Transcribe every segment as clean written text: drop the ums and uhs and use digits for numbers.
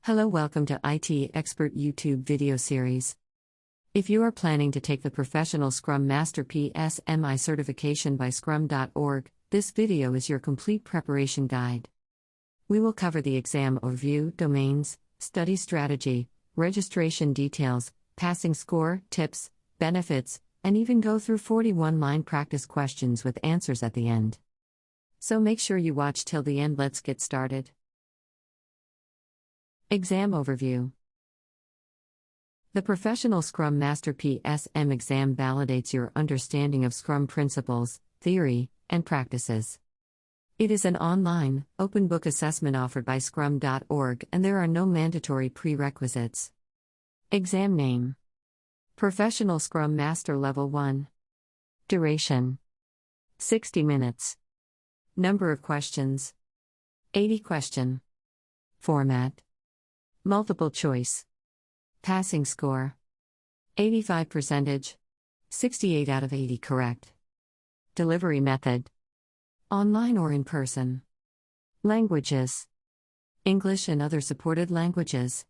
Hello, welcome to IT Expert YouTube video series. If you are planning to take the Professional Scrum Master PSMI certification by Scrum.org, this video is your complete preparation guide. We will cover the exam overview, domains, study strategy, registration details, passing score, tips, benefits, and even go through 41-line practice questions with answers at the end. So make sure you watch till the end. Let's get started. Exam overview. The Professional Scrum Master PSM exam validates your understanding of Scrum principles, theory, and practices. It is an online, open book assessment offered by Scrum.org, and there are no mandatory prerequisites. Exam name: Professional Scrum Master Level 1. Duration: 60 minutes. Number of questions: 80 question. Format: multiple choice. Passing score: 85%, 68 out of 80 correct. Delivery method: online or in person. Languages: English and other supported languages.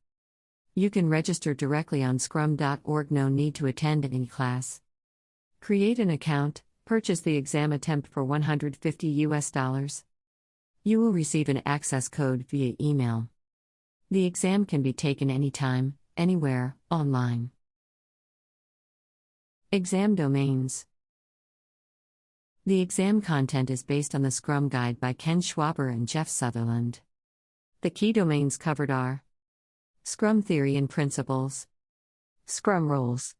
You can register directly on Scrum.org, no need to attend any class. Create an account, purchase the exam attempt for $150. You will receive an access code via email. The exam can be taken anytime, anywhere, online. Exam domains. The exam content is based on the Scrum Guide by Ken Schwaber and Jeff Sutherland. The key domains covered are: Scrum Theory and Principles, Scrum Roles,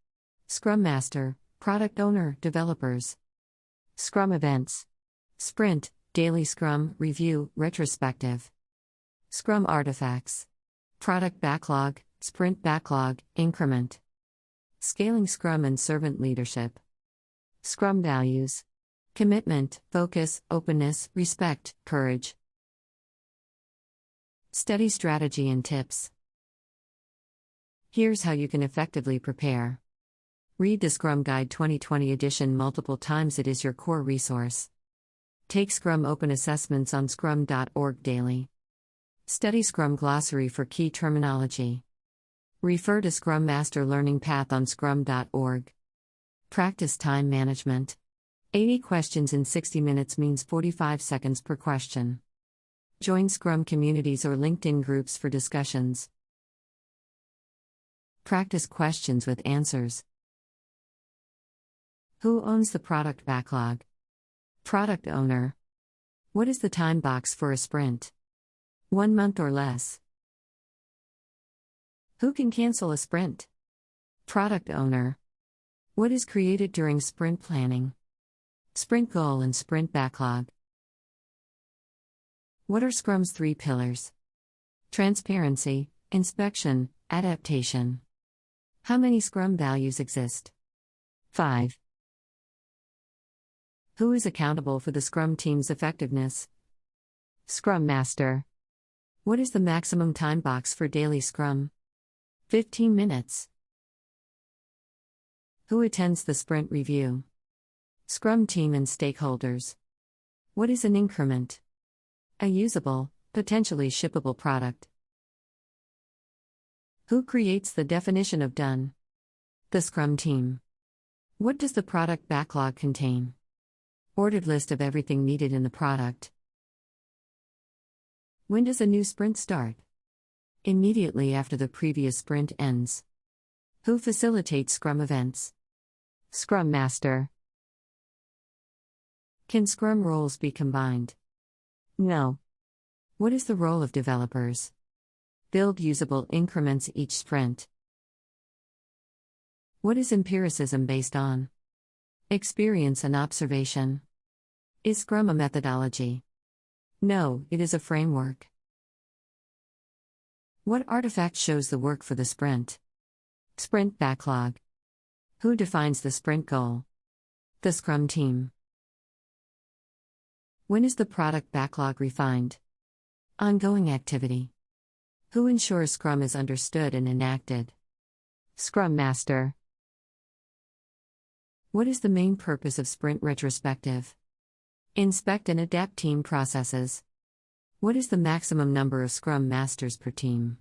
Scrum Master, Product Owner, Developers, Scrum Events, Sprint, Daily Scrum, Review, Retrospective, Scrum Artifacts, Product Backlog, Sprint Backlog, Increment, Scaling Scrum and Servant Leadership, Scrum Values, Commitment, Focus, Openness, Respect, Courage. Study strategy and tips. Here's how you can effectively prepare. Read the Scrum Guide 2020 edition multiple times, it is your core resource. Take Scrum Open Assessments on Scrum.org daily. Study Scrum Glossary for key terminology. Refer to Scrum Master Learning Path on Scrum.org. Practice time management. 80 questions in 60 minutes means 45 seconds per question. Join Scrum communities or LinkedIn groups for discussions. Practice questions with answers. Who owns the product backlog? Product owner. What is the time box for a sprint? 1 month or less. Who can cancel a sprint? Product owner. What is created during sprint planning? Sprint goal and sprint backlog. What are Scrum's 3 pillars? Transparency, inspection, adaptation. How many Scrum values exist? 5. Who is accountable for the Scrum team's effectiveness? Scrum Master. What is the maximum time box for daily Scrum? 15 minutes. Who attends the sprint review? Scrum team and stakeholders. What is an increment? A usable, potentially shippable product. Who creates the definition of done? The Scrum team. What does the product backlog contain? Ordered list of everything needed in the product. When does a new sprint start? Immediately after the previous sprint ends. Who facilitates Scrum events? Scrum Master. Can Scrum roles be combined? No. What is the role of developers? Build usable increments each sprint. What is empiricism based on? Experience and observation. Is Scrum a methodology? No, it is a framework. What artifact shows the work for the sprint? Sprint backlog. Who defines the sprint goal? The Scrum team. When is the product backlog refined? Ongoing activity. Who ensures Scrum is understood and enacted? Scrum Master. What is the main purpose of sprint retrospective? Inspect and adapt team processes. What is the maximum number of Scrum Masters per team?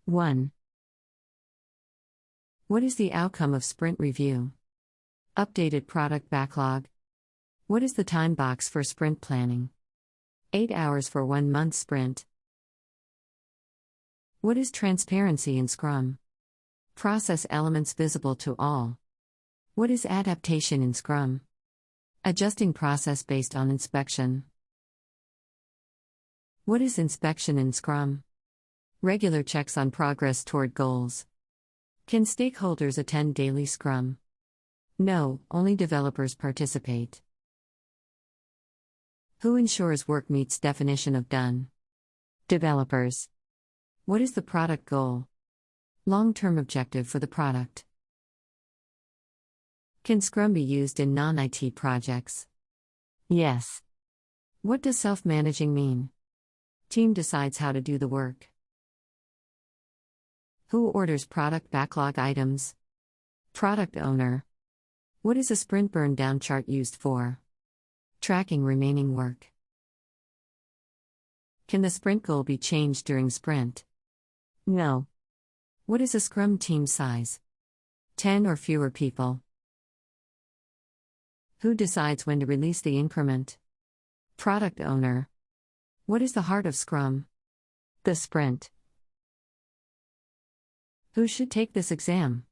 1. What is the outcome of sprint review? Updated product backlog. What is the time box for sprint planning? 8 hours for 1 month sprint. What is transparency in Scrum? Process elements visible to all. What is adaptation in Scrum? Adjusting process based on inspection. What is inspection in Scrum? Regular checks on progress toward goals. Can stakeholders attend daily Scrum? No, only developers participate. Who ensures work meets definition of done? Developers. What is the product goal? Long-term objective for the product. Can Scrum be used in non-IT projects? Yes. What does self-managing mean? Team decides how to do the work. Who orders product backlog items? Product owner. What is a sprint burn down chart used for? Tracking remaining work. Can the sprint goal be changed during sprint? No. What is a Scrum team size? 10 or fewer people. Who decides when to release the increment? Product owner. What is the heart of Scrum? The sprint. Who should take this exam?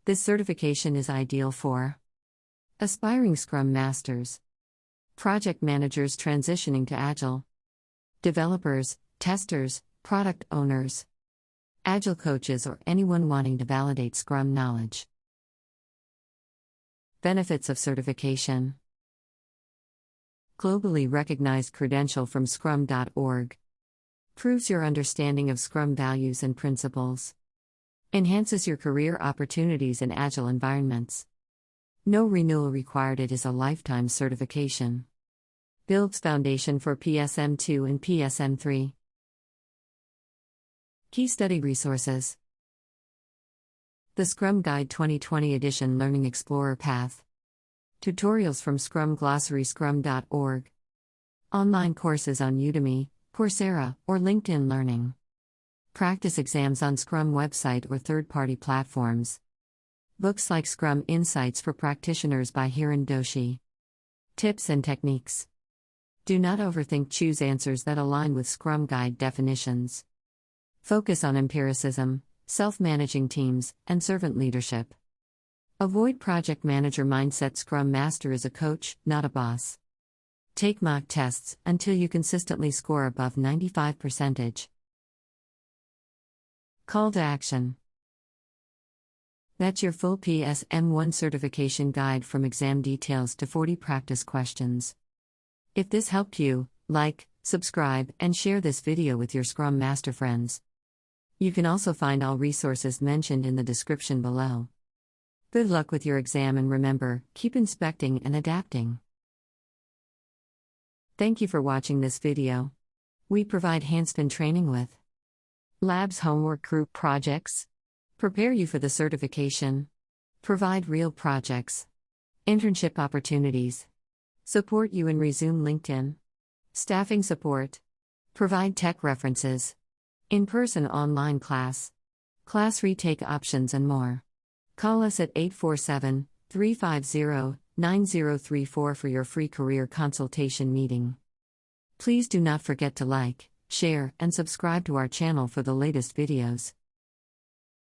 This certification is ideal for aspiring Scrum Masters, project managers transitioning to Agile, developers, testers, product owners, Agile coaches, or anyone wanting to validate Scrum knowledge. Benefits of certification. Globally recognized credential from Scrum.org. Proves your understanding of Scrum values and principles. Enhances your career opportunities in Agile environments. No renewal required. It is a lifetime certification. Builds foundation for PSM 2 and PSM 3. Key study resources. The Scrum Guide 2020 Edition Learning Explorer Path. Tutorials from Scrum Glossary Scrum.org. Online courses on Udemy, Coursera, or LinkedIn Learning. Practice exams on Scrum website or third-party platforms. Books like Scrum Insights for Practitioners by Hiran Doshi. Tips and techniques. Do not overthink. Choose answers that align with Scrum Guide definitions. Focus on empiricism, self-managing teams, and servant leadership. Avoid project manager mindset. Scrum Master is a coach, not a boss. Take mock tests until you consistently score above 95%. Call to action. That's your full PSM1 certification guide from exam details to 40 practice questions. If this helped you, like, subscribe, and share this video with your Scrum Master friends. You can also find all resources mentioned in the description below. Good luck with your exam, and remember, keep inspecting and adapting. Thank you for watching this video. We provide hands-on training with labs, homework, group projects. Prepare you for the certification. Provide real projects. Internship opportunities. Support you in Resume LinkedIn. Staffing support. Provide tech references. In-person online class. Class retake options and more. Call us at 847-350-9034 for your free career consultation meeting. Please do not forget to like, share, and subscribe to our channel for the latest videos.